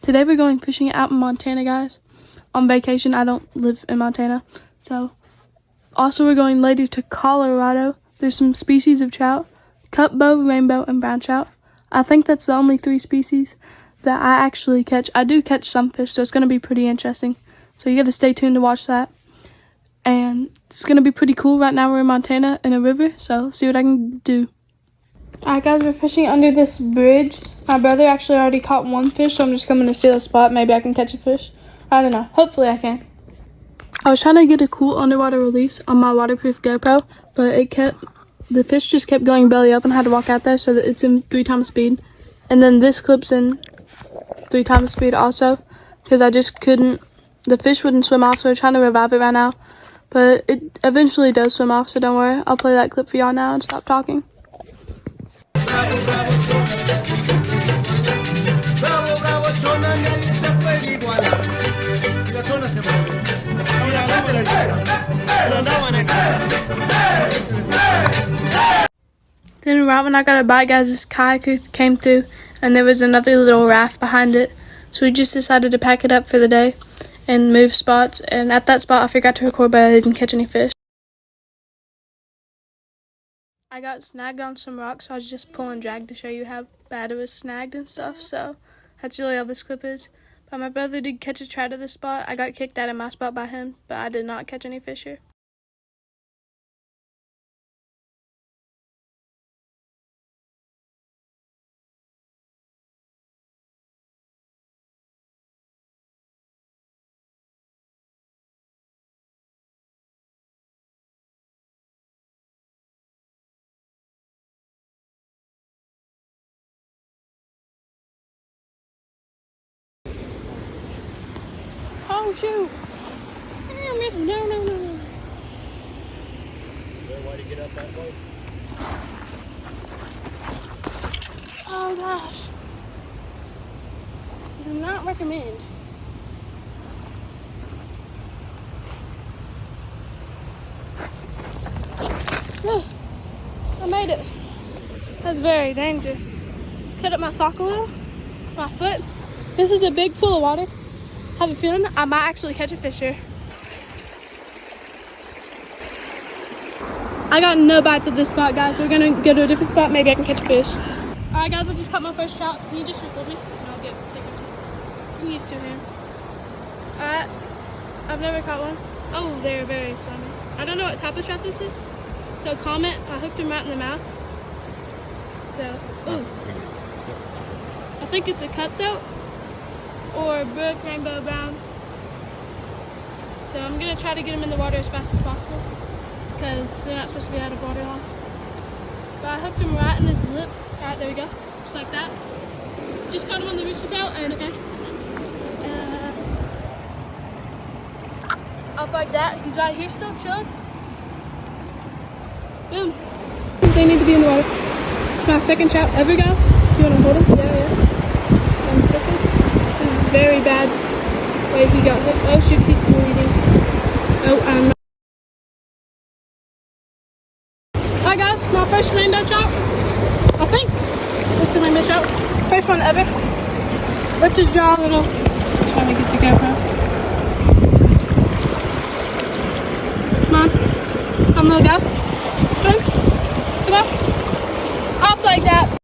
Today we're going fishing out in Montana, guys. On vacation. I don't live in Montana. So, also we're going later to Colorado. There's some species of trout. Cutbow, rainbow, and brown trout. I think that's the only 3 species that I actually catch. I do catch some fish, so it's going to be pretty interesting. So you got to stay tuned to watch that. And it's going to be pretty cool. Right now we're in Montana in a river, so see what I can do. Alright guys, we're fishing under this bridge. My brother actually already caught 1 fish, so I'm just coming to see the spot. Maybe I can catch a fish. I don't know. Hopefully I can. I was trying to get a cool underwater release on my waterproof GoPro, but the fish just kept going belly up and I had to walk out there so that it's in 3 times speed. And then this clip's in 3 times speed also, because I just couldn't, the fish wouldn't swim off, so we're trying to revive it right now. But it eventually does swim off, so don't worry. I'll play that clip for y'all now and stop talking. Then right when I got a bite, guys, this kayak came through and there was another little raft behind it. So we just decided to pack it up for the day and move spots. And at that spot I forgot to record, but I didn't catch any fish. I got snagged on some rocks, so I was just pulling drag to show you how bad it was snagged and stuff. So that's really all this clip is. But my brother did catch a trout at this spot. I got kicked out of my spot by him, but I did not catch any fish here. Oh shoot! No. Why do you get up that way? Oh gosh. Do not recommend. Oh, I made it. That's very dangerous. Cut up my sock a little. My foot. This is a big pool of water. I have a feeling I might actually catch a fish here. I got no bites at this spot, guys. We're gonna go to a different spot. Maybe I can catch a fish. Alright guys, I just caught my first trout. Can you just record me? And I'll take it. Can use 2 hands. Alright. I've never caught one. Oh, they're very slimy. I don't know what type of trout this is. So comment. I hooked him right in the mouth. So, ooh. I think it's a cutthroat or brook, rainbow, brown. So I'm gonna try to get them in the water as fast as possible because they're not supposed to be out of water long. But I hooked him right in his lip. Alright, there we go. Just like that. Just caught him on the rooster tail and okay. Up like that. He's right here still chilling. Boom. They need to be in the water. It's my second trout ever, guys. Do you want to hold him? Yeah. This is very bad way he got hooked. Oh shoot, he's bleeding. Oh, I'm not. Hi guys, my first rainbow trout. I think it's a rainbow trout. First one ever. Let's just draw a little. Trying to get the GoPro. Come on, little guy. Swim. Swim up. Off like that.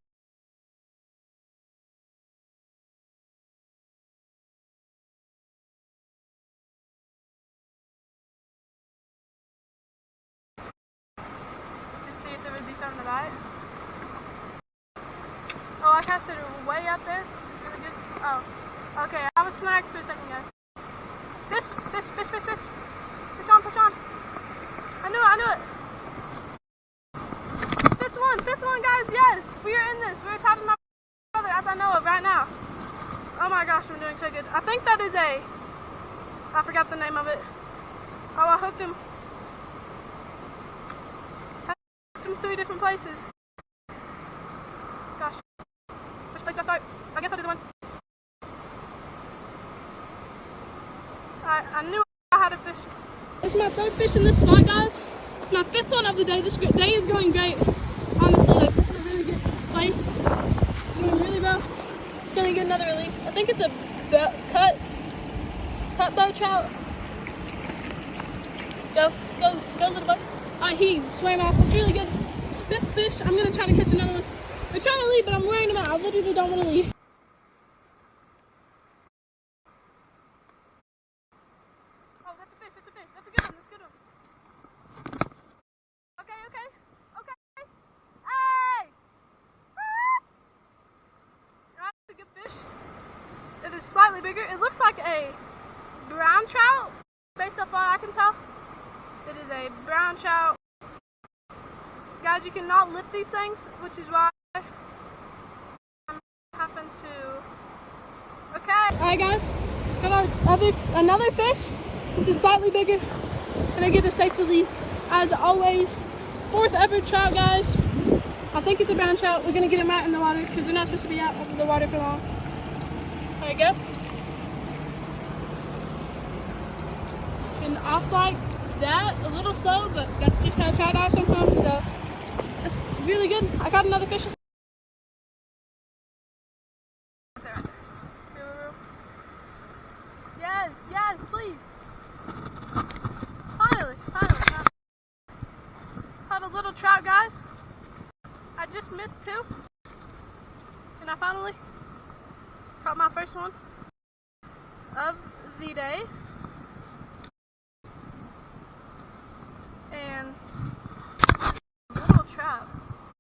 Just see if there would be something to bite. Oh, I casted it way up there, which is really good. Oh, okay. I was snagged for a second, guys. Fish. Push on. I knew it. Fifth one, guys, yes. We are in this. We're tapping my brother as I know of right now. Oh my gosh, I'm doing so good. I think that is I forgot the name of it. Oh, I hooked him. 3 different places. Gosh. Which place do I start? I guess I'll do the one. I knew I had a fish. This is my 3rd fish in this spot, guys. It's my 5th one of the day. This day is going great. Honestly, this is a really good place. Doing really well. It's gonna get another release. I think it's a cut bow trout. Go, little boy. He swam off. It's really good. This fish, I'm going to try to catch another one. They're trying to leave, but I'm wearing them out. I literally don't want to leave. Oh, that's a fish. That's a fish. That's a good one. That's a good one. Okay. Hey! That's a good fish. It is slightly bigger. It looks like a brown trout, based off what I can tell. It is a brown trout. Guys, you cannot lift these things, which is why I'm having to. Okay. Alright guys, got another fish. This is slightly bigger, and I get a safe release. As always, 4th ever trout, guys. I think it's a brown trout. We're gonna get them out in the water because they're not supposed to be out of the water for long. There you go. And off like that, a little slow, but that's just how trout are sometimes. So it's really good. I caught another fish. Yes, please. Finally. Caught a little trout, guys. I just missed 2. And I finally caught my first one of the day. And little trout.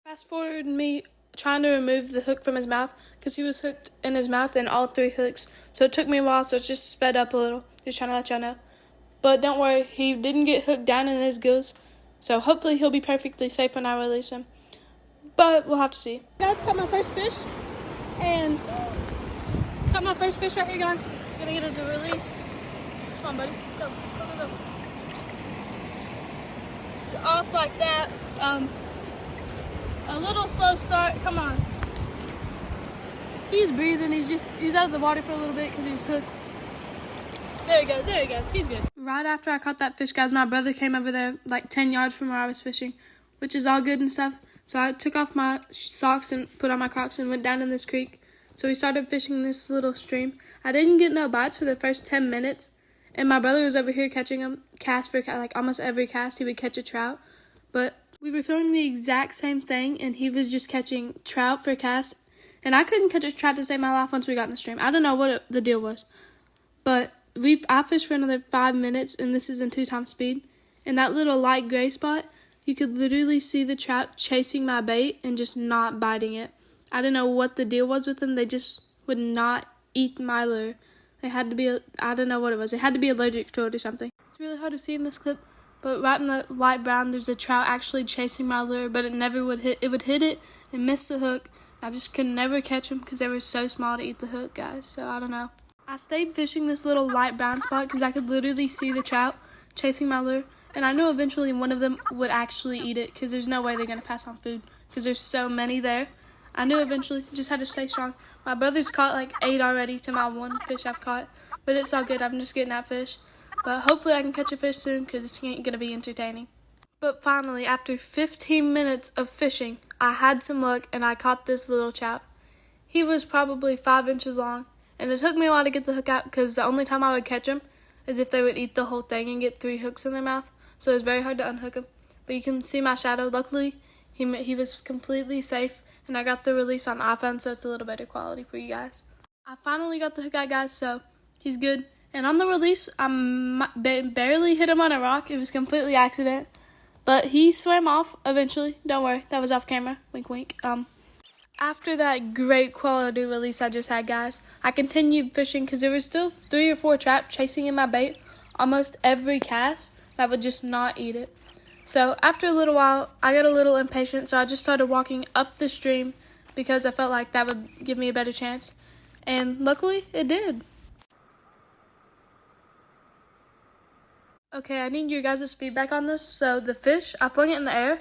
Fast forward me trying to remove the hook from his mouth because he was hooked in his mouth in all 3 hooks. So it took me a while, so it just sped up a little. Just trying to let y'all know. But don't worry, he didn't get hooked down in his gills. So hopefully he'll be perfectly safe when I release him. But we'll have to see. Guys, caught my first fish. And caught my first fish right here, guys. Gonna get it as a release. Come on, buddy. Go. It's off like that. A little slow start. Come on. He's breathing. He's out of the water for a little bit because he's hooked. There he goes. He's good. Right after I caught that fish, guys, my brother came over there like 10 yards from where I was fishing, which is all good and stuff. So I took off my socks and put on my Crocs and went down in this creek. So we started fishing this little stream. I didn't get no bites for the first 10 minutes. And my brother was over here catching them, cast for like almost every cast he would catch a trout. But we were throwing the exact same thing, and he was just catching trout for cast. And I couldn't catch a trout to save my life once we got in the stream. I don't know what the deal was. But I fished for another 5 minutes, and this is in 2 times speed. And that little light gray spot, you could literally see the trout chasing my bait and just not biting it. I don't know what the deal was with them. They just would not eat my lure. They had to be, I don't know what it was. They had to be allergic to it or something. It's really hard to see in this clip, but right in the light brown, there's a trout actually chasing my lure, but it never would hit. It would hit it and miss the hook. I just could never catch them because they were so small to eat the hook, guys. So I don't know. I stayed fishing this little light brown spot because I could literally see the trout chasing my lure, and I knew eventually one of them would actually eat it because there's no way they're going to pass on food because there's so many there. I knew eventually, just had to stay strong. My brother's caught like 8 already to my 1 fish I've caught, but it's all good. I'm just getting that fish. But hopefully I can catch a fish soon because it's going to be entertaining. But finally, after 15 minutes of fishing, I had some luck and I caught this little trout. He was probably 5 inches long, and it took me a while to get the hook out because the only time I would catch him is if they would eat the whole thing and get 3 hooks in their mouth. So it was very hard to unhook him. But you can see my shadow. Luckily, he was completely safe. And I got the release on iPhone, so it's a little better quality for you guys. I finally got the hook out, guys, so he's good. And on the release, I barely hit him on a rock. It was completely accident. But he swam off eventually. Don't worry, that was off camera. Wink, wink. After that great quality release I just had, guys, I continued fishing because there was still 3 or 4 trout chasing in my bait almost every cast that would just not eat it. So after a little while, I got a little impatient, so I just started walking up the stream because I felt like that would give me a better chance. And luckily, it did. Okay, I need your guys' feedback on this. So the fish, I flung it in the air,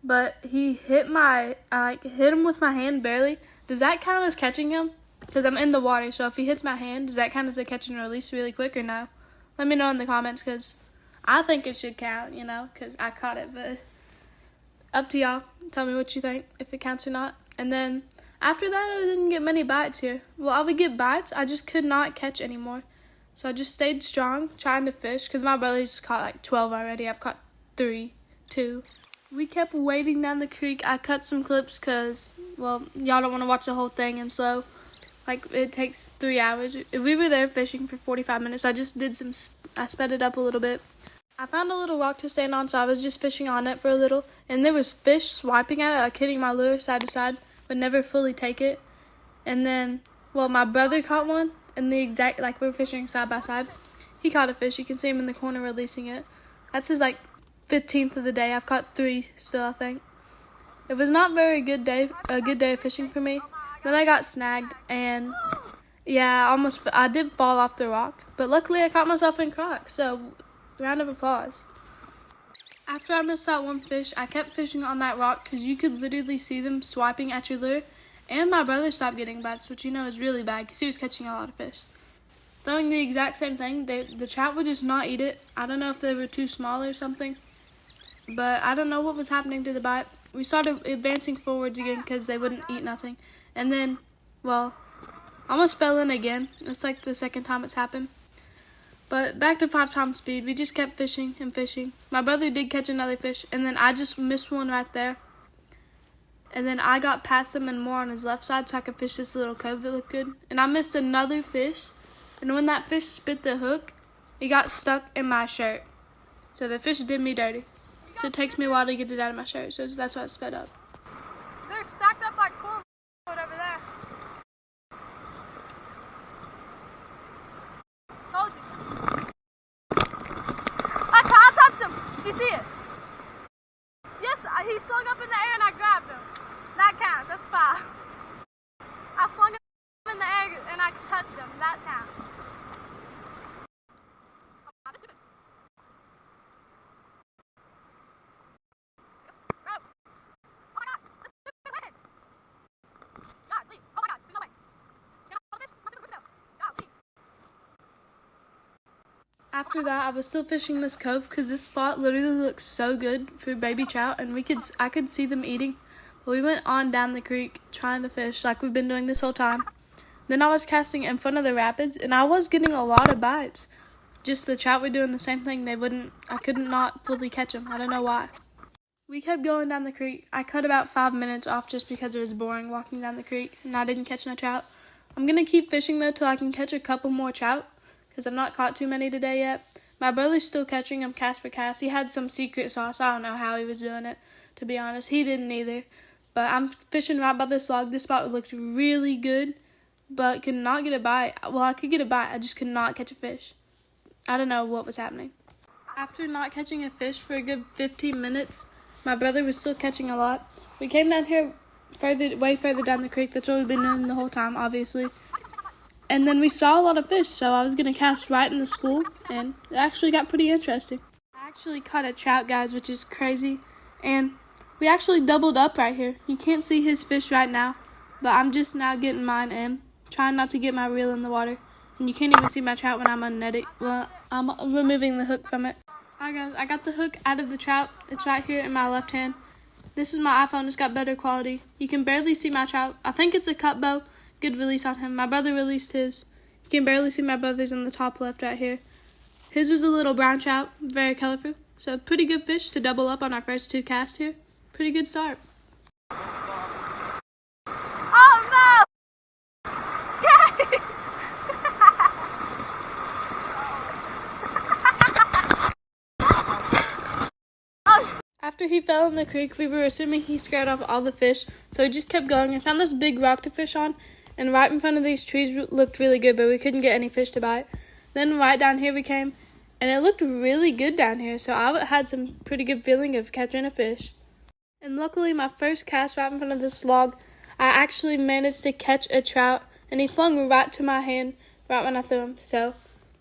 but he hit I hit him with my hand barely. Does that count as catching him? Because I'm in the water, so if he hits my hand, does that count as a catch and release really quick or no? Let me know in the comments because I think it should count, because I caught it, but up to y'all. Tell me what you think, if it counts or not. And then After that, I didn't get many bites here. Well, I would get bites, I just could not catch anymore. So I just stayed strong, trying to fish, because my brother just caught like 12 already. I've caught 3, 2. We kept wading down the creek. I cut some clips because, well, y'all don't want to watch the whole thing, and so, like, it takes 3 hours. We were there fishing for 45 minutes. I just did I sped it up a little bit. I found a little rock to stand on, so I was just fishing on it for a little, and there was fish swiping at it, like hitting my lure side to side, but never fully take it. And then, well, my brother caught one, and we were fishing side by side. He caught a fish. You can see him in the corner releasing it. That's his, 15th of the day. I've caught 3 still, I think. It was not a good day of fishing for me. Then I got snagged, and yeah, I did fall off the rock, but luckily I caught myself in Crocs, so round of applause. After I missed that one fish, I kept fishing on that rock because you could literally see them swiping at your lure, and my brother stopped getting bites, which is really bad because he was catching a lot of fish. Throwing the exact same thing, the trout would just not eat it. I don't know if they were too small or something, but I don't know what was happening to the bite. We started advancing forwards again because they wouldn't eat nothing. And then, well, I almost fell in again. It's like the second time it's happened. But back to 5 times speed. We just kept fishing and fishing. My brother did catch another fish, and then I just missed one right there. And then I got past him and more on his left side so I could fish this little cove that looked good. And I missed another fish. And when that fish spit the hook, it got stuck in my shirt. So the fish did me dirty. So it takes me a while to get it out of my shirt. So that's why it sped up. They're stacked up like corn over there. Told you. I touched him. Did you see it? Yes, he slung up in the air and I grabbed him. That counts. That's 5. I flung him in the air and I touched him. That counts. After that, I was still fishing this cove because this spot literally looks so good for baby trout, and I could see them eating. But we went on down the creek trying to fish like we've been doing this whole time. Then I was casting in front of the rapids, and I was getting a lot of bites. Just the trout were doing the same thing. I could not fully catch them. I don't know why. We kept going down the creek. I cut about 5 minutes off just because it was boring walking down the creek, and I didn't catch no trout. I'm going to keep fishing, though, till I can catch a couple more trout, because I've not caught too many today yet. My brother's still catching them cast for cast. He had some secret sauce. I don't know how he was doing it, to be honest. He didn't either. But I'm fishing right by this log. This spot looked really good, but could not get a bite. Well, I could get a bite. I just could not catch a fish. I don't know what was happening. After not catching a fish for a good 15 minutes, my brother was still catching a lot. We came down here way further down the creek. That's what we've been doing the whole time, obviously. And then we saw a lot of fish, so I was going to cast right in the school, and it actually got pretty interesting. I actually caught a trout, guys, which is crazy, and we actually doubled up right here. You can't see his fish right now, but I'm just now getting mine in, trying not to get my reel in the water, and you can't even see my trout when I'm unnetting. Well, I'm removing the hook from it. Alright, guys, I got the hook out of the trout. It's right here in my left hand. This is my iPhone. It's got better quality. You can barely see my trout. I think it's a cut bow. Good release on him. My brother released his. You can barely see my brother's in the top left right here. His was a little brown trout, very colorful. So pretty good fish to double up on our first 2 casts here. Pretty good start. Oh no! Yay! After he fell in the creek, we were assuming he scared off all the fish, so we just kept going and found this big rock to fish on. And right in front of these trees looked really good, but we couldn't get any fish to bite. Then right down here we came, and it looked really good down here, so I had some pretty good feeling of catching a fish. And luckily, my first cast right in front of this log, I actually managed to catch a trout, and he flung right to my hand right when I threw him. So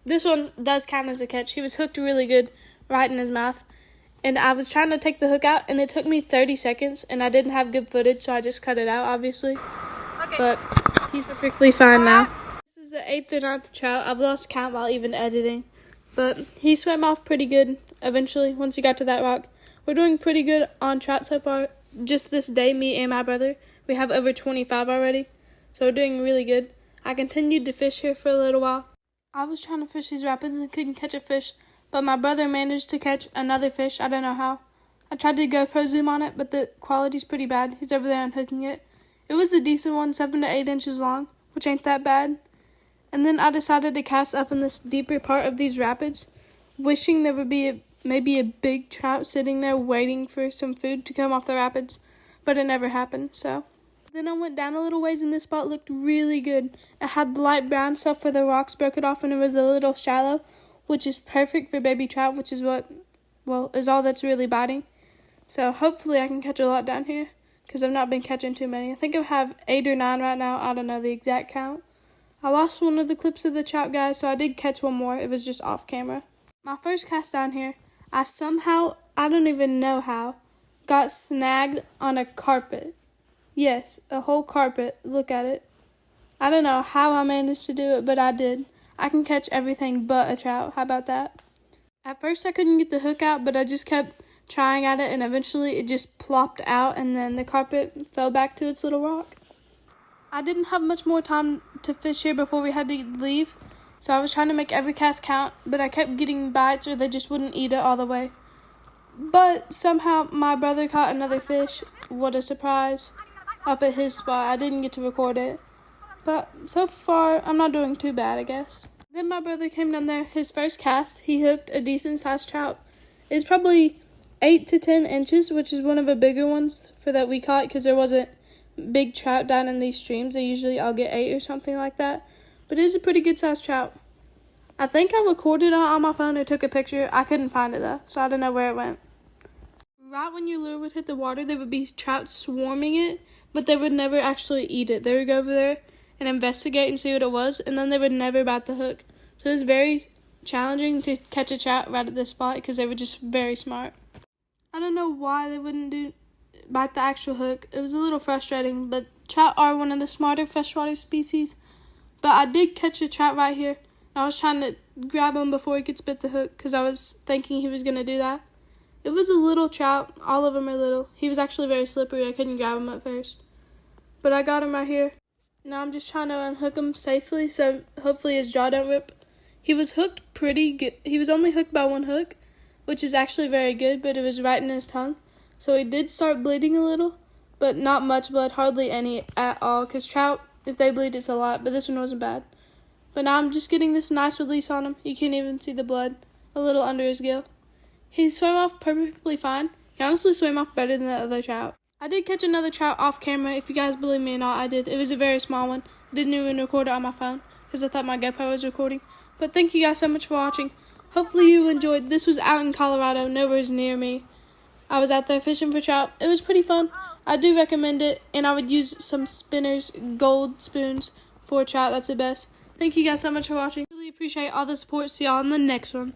this one does count as a catch. He was hooked really good right in his mouth. And I was trying to take the hook out, and it took me 30 seconds, and I didn't have good footage, so I just cut it out, obviously. Okay. But he's perfectly fine now. This is the 8th or 9th trout. I've lost count while even editing. But he swam off pretty good eventually once he got to that rock. We're doing pretty good on trout so far. Just this day, me and my brother, We have over 25 already, so we're doing really good. I continued to fish here for a little while. I was trying to fish these rapids and couldn't catch a fish, but my brother managed to catch another fish. I don't know how. I tried to GoPro zoom on it, but the quality's pretty bad. He's over there unhooking it. It was a decent one, 7 to 8 inches long, which ain't that bad. And then I decided to cast up in this deeper part of these rapids, wishing there would be maybe a big trout sitting there waiting for some food to come off the rapids, but it never happened, so. Then I went down a little ways and this spot looked really good. It had the light brown stuff where the rocks broke it off and it was a little shallow, which is perfect for baby trout, which is is all that's really biting. So hopefully I can catch a lot down here, because I've not been catching too many. I think I have 8 or 9 right now. I don't know the exact count. I lost one of the clips of the trout, guys, so I did catch one more. It was just off camera. My first cast down here, I somehow, I don't even know how, got snagged on a carpet. Yes, a whole carpet. Look at it. I don't know how I managed to do it, but I did. I can catch everything but a trout. How about that? At first I couldn't get the hook out, but I just kept trying at it, and eventually it just plopped out, and then the carpet fell back to its little rock. I didn't have much more time to fish here before we had to leave, so I was trying to make every cast count, but I kept getting bites or they just wouldn't eat it all the way. But somehow my brother caught another fish. What a surprise. Up at his spot. I didn't get to record it. But so far, I'm not doing too bad, I guess. Then my brother came down there. His first cast, he hooked a decent sized trout. It's probably 8 to 10 inches, which is one of the bigger ones for that we caught, because there wasn't big trout down in these streams. I'll get 8 or something like that. But it is a pretty good sized trout. I think I recorded it on my phone or took a picture. I couldn't find it though, so I don't know where it went. Right when your lure would hit the water, there would be trout swarming it, but they would never actually eat it. They would go over there and investigate and see what it was, and then they would never bite the hook. So it was very challenging to catch a trout right at this spot because they were just very smart. I don't know why they wouldn't bite the actual hook. It was a little frustrating, but trout are one of the smarter freshwater species. But I did catch a trout right here. I was trying to grab him before he could spit the hook because I was thinking he was going to do that. It was a little trout. All of them are little. He was actually very slippery. I couldn't grab him at first. But I got him right here. Now I'm just trying to unhook him safely so hopefully his jaw don't rip. He was hooked pretty good. He was only hooked by one hook, which is actually very good, but it was right in his tongue. So he did start bleeding a little, but not much blood, hardly any at all, because trout, if they bleed, it's a lot, but this one wasn't bad. But now I'm just getting this nice release on him. You can't even see the blood, a little under his gill. He swam off perfectly fine. He honestly swam off better than the other trout. I did catch another trout off camera. If you guys believe me or not, I did. It was a very small one. I didn't even record it on my phone because I thought my GoPro was recording. But thank you guys so much for watching. Hopefully you enjoyed. This was out in Colorado, nowhere near me. I was out there fishing for trout. It was pretty fun. I do recommend it, and I would use some spinners, gold spoons for trout. That's the best. Thank you guys so much for watching. Really appreciate all the support. See y'all in the next one.